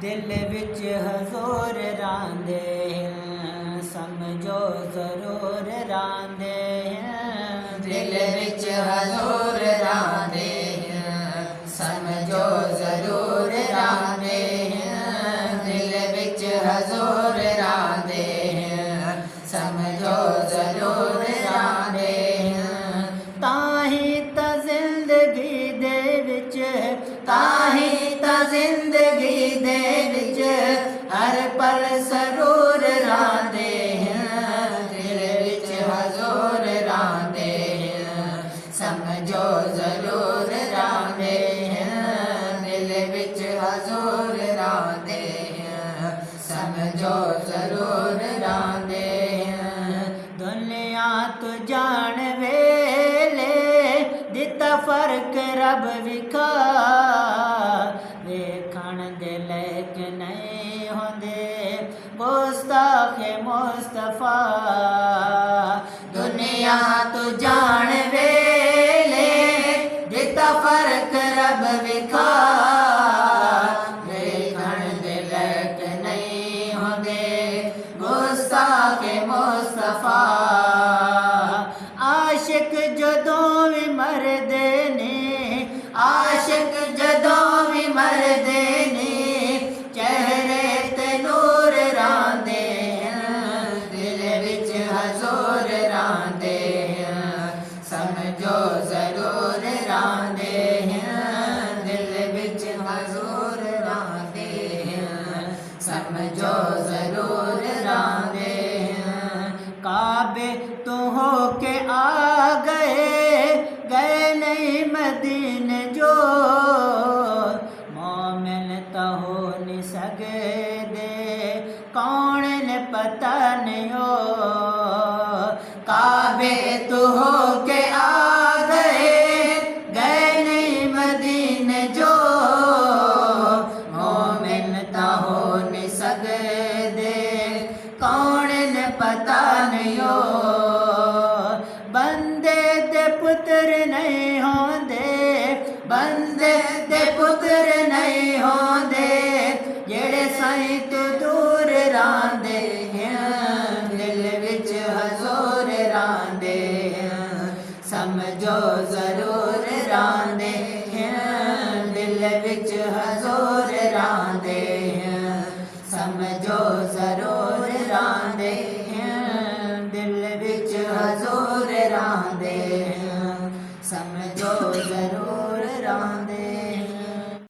दिल विच हजूर रांदे हैं, समझो जरूर रांदे हैं। दिल विच हजूर रांदे हैं, समझो जरूर रांदे हैं। दिल विच हजूर रांदे हैं, समझो जरूर रांदे हैं। ताही ता जिंदगी दे विच, ताही ता जिंदगी दे विच हर पल सरूर रांदे हैं। दिल विच हजूर रांदे हैं, समझो जरूर रांदे हैं। दिल विच हजूर रांदे हैं, समझो जरूर रांदे हैं। दुनिया तू जान वेले दिता फर्क रब विखा, वेखण दे लायक नहीं होंदे गुस्ताखे मुस्तफा। दुनिया तू जान वेले दिता फर्क रब विखा, वेखण दे लायक नहीं होंदे गुस्ताखे मुस्तफा। आशिक जदों भी मरदे ने, आशिक जदों भी मरदे ने चेहरे ते नूर रांदे हैं। दिल विच हजूर रांदे हैं, समझो जरूर रांदे हैं। दिल विच हजूर रांदे हैं, समझो जरूर रांदे हैं। काबे तो हो के आ गए, गए नहीं मदीने जो, मोमिन तो हो नहीं सकदे कौन ने पता नहीं हो। काबे तो हो के आ गए, गए नहीं मदीने जो, मोमिन ता हो नहीं सकदे कौन ने पता नहीं हो। बंदे दे पुत्र नहीं होंदे, बंदे दे पुत्र नहीं होंदे जेड़े साईं तो दूर रांदे हैं। दिल विच हजूर रांदे हैं, समझो जरूर रांदे हैं। दिल विच हजूर रांदे हैं, समझो